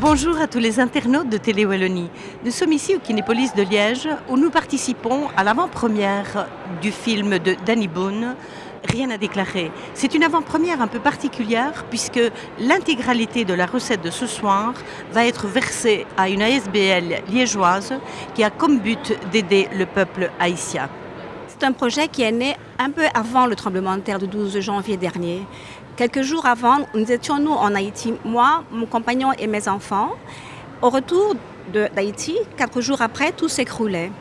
Bonjour à tous les internautes de Télé Wallonie. Nous sommes ici au Kinépolis de Liège où nous participons à l'avant-première du film de Danny Boone, Rien à déclarer. C'est une avant-première un peu particulière puisque l'intégralité de la recette de ce soir va être versée à une ASBL liégeoise qui a comme but d'aider le peuple haïtien. C'est un projet qui est né un peu avant le tremblement de terre du 12 janvier dernier. Quelques jours avant, nous étions nous en Haïti, moi, mon compagnon et mes enfants. Au retour d'Haïti, 4 jours après, tout s'écroulait.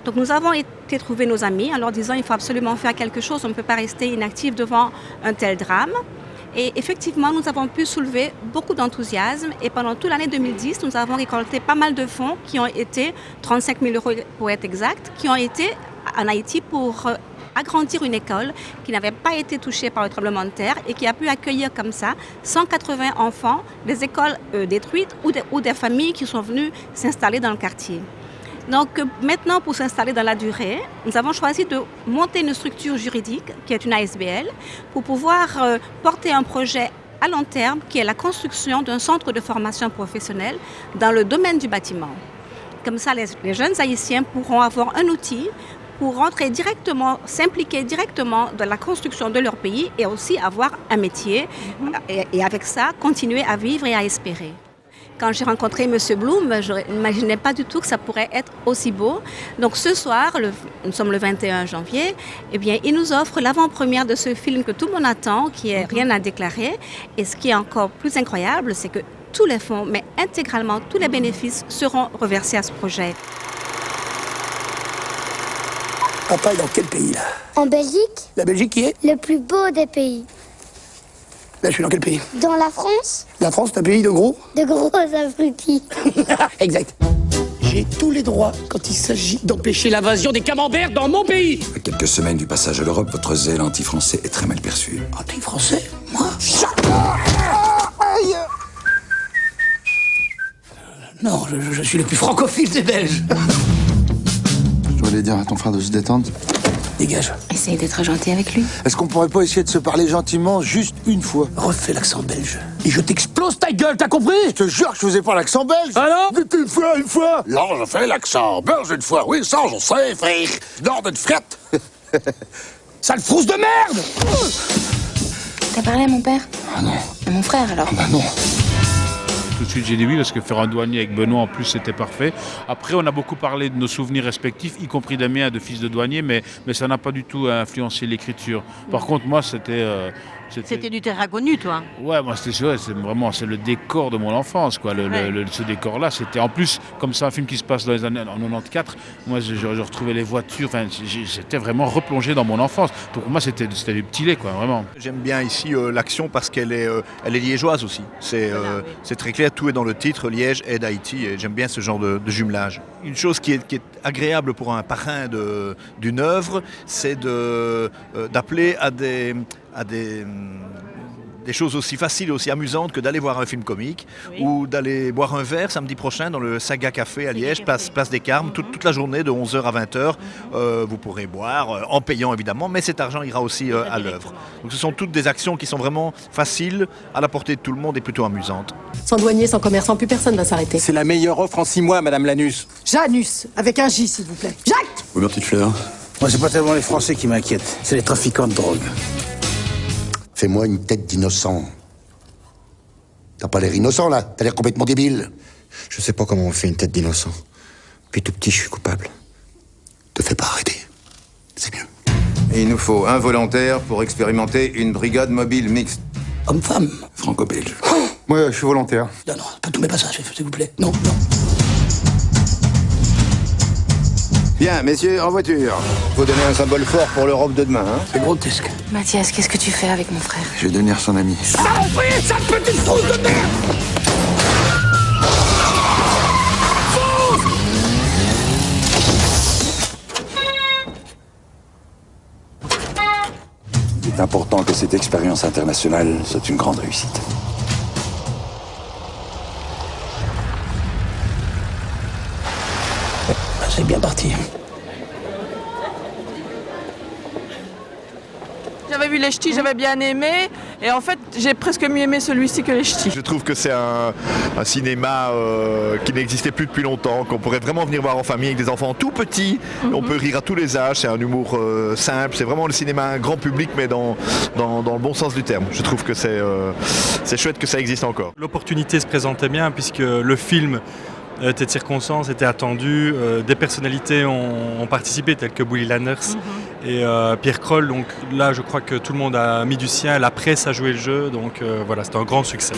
Donc nous avons été trouver nos amis en leur disant il faut absolument faire quelque chose, on ne peut pas rester inactif devant un tel drame. Et effectivement, nous avons pu soulever beaucoup d'enthousiasme et pendant toute l'année 2010, nous avons récolté pas mal de fonds qui ont été, 35 000 € pour être exact, qui ont été en Haïti pour agrandir une école qui n'avait pas été touchée par le tremblement de terre et qui a pu accueillir comme ça 180 enfants des écoles détruites ou des familles qui sont venues s'installer dans le quartier. Donc maintenant, pour s'installer dans la durée, nous avons choisi de monter une structure juridique qui est une ASBL pour pouvoir porter un projet à long terme qui est la construction d'un centre de formation professionnelle dans le domaine du bâtiment. Comme ça, les jeunes Haïtiens pourront avoir un outil pour rentrer directement, s'impliquer directement dans la construction de leur pays et aussi avoir un métier et avec ça, continuer à vivre et à espérer. Quand j'ai rencontré M. Bloom, je n'imaginais pas du tout que ça pourrait être aussi beau. Donc ce soir, nous sommes le 21 janvier, eh bien, il nous offre l'avant-première de ce film que tout le monde attend, qui est Rien à déclarer. Et ce qui est encore plus incroyable, c'est que tous les fonds, mais intégralement tous les bénéfices seront reversés à ce projet. Papa est dans quel pays, là? En Belgique, La Belgique qui est? le plus beau des pays. Là, je suis dans quel pays? Dans la France, La France, c'est un pays de gros? de gros abrutis. Exact. J'ai tous les droits quand il s'agit d'empêcher l'invasion des camemberts dans mon pays. À quelques semaines du passage à l'Europe, votre zèle anti-français est très mal perçu. Anti-français? Moi? Non, je suis le plus francophile des Belges. Je dois aller dire à ton frère de se détendre. Dégage. Essaye d'être gentil avec lui. Est-ce qu'on pourrait pas essayer de se parler gentiment juste une fois? Refais l'accent belge. Et je t'explose ta gueule, t'as compris? Je te jure que je faisais pas l'accent belge. Ah non? Une fois. Non, je fais l'accent belge une fois. Oui, ça, je sais, frère. Nord de frette. Sale frousse de merde! T'as parlé à mon père? Ah non. À mon frère alors? Bah non. Tout de suite, j'ai dit oui, parce que faire un douanier avec Benoît, en plus, c'était parfait. Après, on a beaucoup parlé de nos souvenirs respectifs, y compris des miens de fils de douanier, mais ça n'a pas du tout influencé l'écriture. Par contre, moi, c'était Du terrain connu, toi. Ouais, moi, c'est le décor de mon enfance, quoi. Ce décor-là, c'était en plus, comme c'est un film qui se passe dans les années en 94, moi, je retrouvais les voitures, enfin, j'étais vraiment replongé dans mon enfance. Donc, moi, c'était du petit lait, quoi, vraiment. J'aime bien ici l'action parce qu'elle est liégeoise aussi. C'est très clair, tout est dans le titre, Liège aide Haïti, et j'aime bien ce genre de jumelage. Une chose qui est agréable pour un parrain d'une œuvre, c'est d'appeler à des choses aussi faciles et aussi amusantes que d'aller voir un film comique ou d'aller boire un verre samedi prochain dans le Saga Café à Liège, place des Carmes, toute la journée de 11h à 20h. Vous pourrez boire, en payant évidemment, mais cet argent ira aussi à l'œuvre. Donc ce sont toutes des actions qui sont vraiment faciles, à la portée de tout le monde et plutôt amusantes. Sans douanier, sans commerçant, plus personne va s'arrêter. C'est la meilleure offre en 6 mois, Madame Lanus. Janus, avec un J s'il vous plaît. Jacques! Oui, ma petite fleur. Moi, c'est pas tellement les Français qui m'inquiètent, c'est les trafiquants de drogue. Fais-moi une tête d'innocent. T'as pas l'air innocent, là. T'as l'air complètement débile. Je sais pas comment on fait une tête d'innocent. Depuis tout petit, je suis coupable. Te fais pas arrêter. C'est mieux. Et il nous faut un volontaire pour expérimenter une brigade mobile mixte. Homme-femme. Franco-belge. Moi, je suis volontaire. Non, pas tous mes passages, s'il vous plaît. Non. Bien, messieurs, en voiture. Faut donner un symbole fort pour l'Europe de demain, hein. C'est grotesque. Mathias, qu'est-ce que tu fais avec mon frère? Je vais devenir son ami. Saloperie, sale petite frousse de merde! Il est important que cette expérience internationale soit une grande réussite. C'est bien parti. J'avais vu les ch'tis, j'avais bien aimé. Et en fait, j'ai presque mieux aimé celui-ci que les ch'tis. Je trouve que c'est un cinéma qui n'existait plus depuis longtemps, qu'on pourrait vraiment venir voir en famille avec des enfants tout petits. On peut rire à tous les âges, c'est un humour simple, c'est vraiment le cinéma grand public mais dans le bon sens du terme. Je trouve que c'est chouette que ça existe encore. L'opportunité se présentait bien puisque le film était de circonstance, était attendu, des personnalités ont participé telles que Bully Lanners et Pierre Kroll, donc là je crois que tout le monde a mis du sien, la presse a joué le jeu, donc voilà, c'était un grand succès.